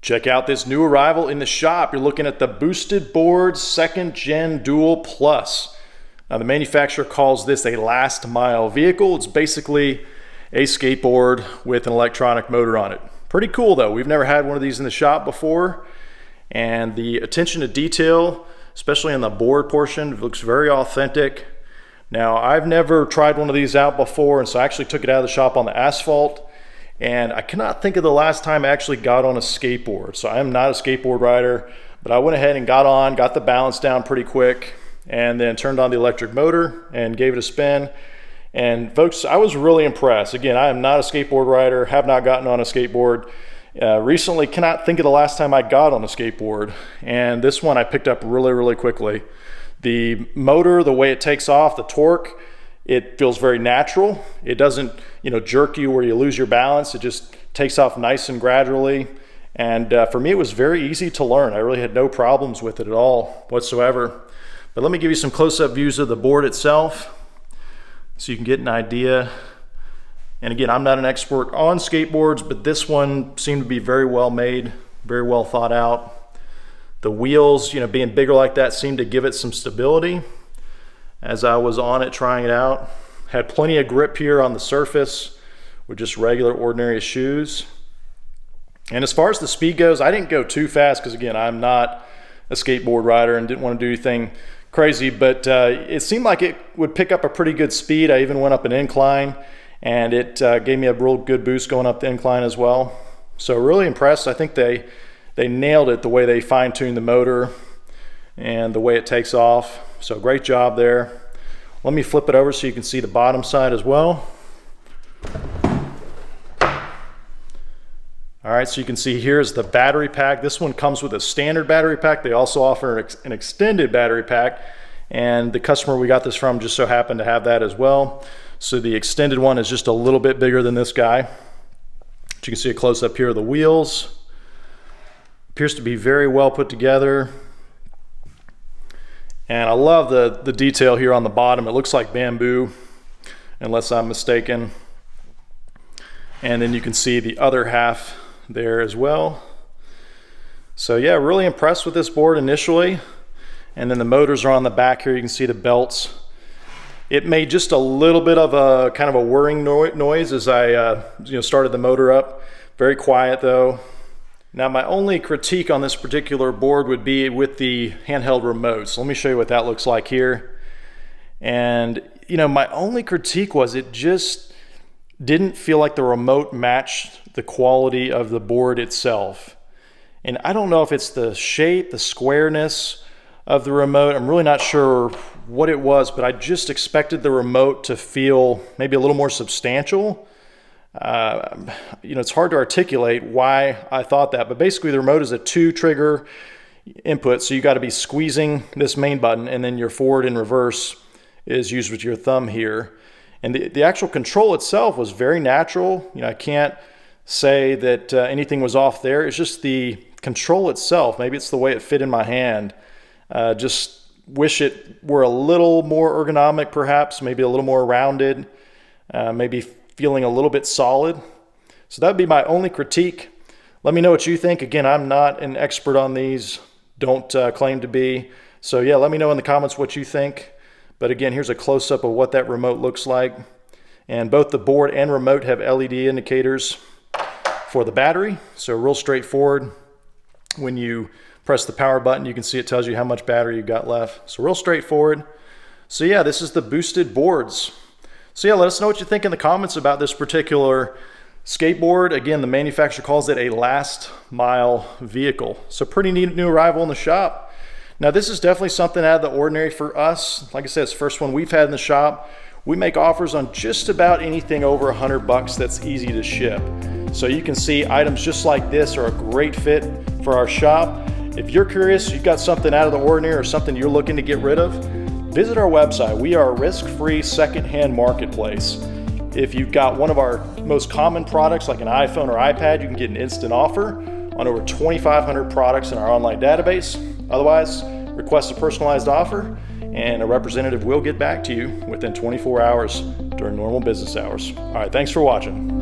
Check out this new arrival in the shop. You're looking at the Boosted Board 2nd Gen Dual Plus. Now the manufacturer calls this a last mile vehicle. It's basically a skateboard with an electronic motor on it. Pretty cool though. We've never had one of these in the shop before. And the attention to detail, especially in the board portion, looks very authentic. Now I've never tried one of these out before, and so I actually took it out of the shop on the asphalt. And I cannot think of the last time I actually got on a skateboard. So I am not a skateboard rider, but I went ahead and got the balance down pretty quick, and then turned on the electric motor and gave it a spin. And folks, I was really impressed. Again, I am not a skateboard rider, have not gotten on a skateboard. Recently, cannot think of the last time I got on a skateboard. And this one I picked up really, really quickly. The motor, the way it takes off, the torque, it feels very natural. It doesn't, jerk you where you lose your balance. It just takes off nice and gradually. And for me, it was very easy to learn. I really had no problems with it at all whatsoever. But let me give you some close-up views of the board itself so you can get an idea. And again, I'm not an expert on skateboards, but this one seemed to be very well made, very well thought out. The wheels, being bigger like that seemed to give it some stability. As I was on it trying it out, had plenty of grip here on the surface with just regular ordinary shoes. And as far as the speed goes, I didn't go too fast because again, I'm not a skateboard rider and didn't want to do anything crazy, but it seemed like it would pick up a pretty good speed. I even went up an incline, and it gave me a real good boost going up the incline as well. So really impressed. I think they nailed it, the way they fine-tuned the motor and the way it takes off. So great job there. Let me flip it over so you can see the bottom side as well. All right, so you can see here's the battery pack. This one comes with a standard battery pack. They also offer an extended battery pack, and the customer we got this from just so happened to have that as well. So the extended one is just a little bit bigger than this guy. But you can see a close up here of the wheels. Appears to be very well put together. And I love the detail here on the bottom. It looks like bamboo, unless I'm mistaken. And then you can see the other half there as well. So yeah, really impressed with this board initially. And then the motors are on the back here. You can see the belts. It made just a little bit of a kind of a whirring noise as I started the motor up. Very quiet though. Now my only critique on this particular board would be with the handheld remote. So let me show you what that looks like here. And my only critique was it just didn't feel like the remote matched the quality of the board itself. And I don't know if it's the shape, the squareness of the remote. I'm really not sure what it was, but I just expected the remote to feel maybe a little more substantial. It's hard to articulate why I thought that, but basically the remote is a 2 trigger input. So you got to be squeezing this main button, and then your forward and reverse is used with your thumb here. And the actual control itself was very natural. I can't say that anything was off there. It's just the control itself. Maybe it's the way it fit in my hand. Just wish it were a little more ergonomic, perhaps, maybe a little more rounded, maybe feeling a little bit solid. So that would be my only critique. Let me know what you think. Again, I'm not an expert on these, don't claim to be. So yeah, let me know in the comments what you think. But again, here's a close-up of what that remote looks like. And both the board and remote have LED indicators for the battery. So real straightforward. When you press the power button, you can see it tells you how much battery you've got left. So real straightforward. So yeah, this is the Boosted Boards. So yeah, let us know what you think in the comments about this particular skateboard. Again, the manufacturer calls it a last mile vehicle. So pretty neat new arrival in the shop. Now this is definitely something out of the ordinary for us. Like I said, it's the first one we've had in the shop. We make offers on just about anything over $100 that's easy to ship. So you can see items just like this are a great fit for our shop. If you're curious, you've got something out of the ordinary or something you're looking to get rid of, visit our website. We are a risk-free secondhand marketplace. If you've got one of our most common products like an iPhone or iPad, you can get an instant offer on over 2,500 products in our online database. Otherwise, request a personalized offer and a representative will get back to you within 24 hours during normal business hours. All right, thanks for watching.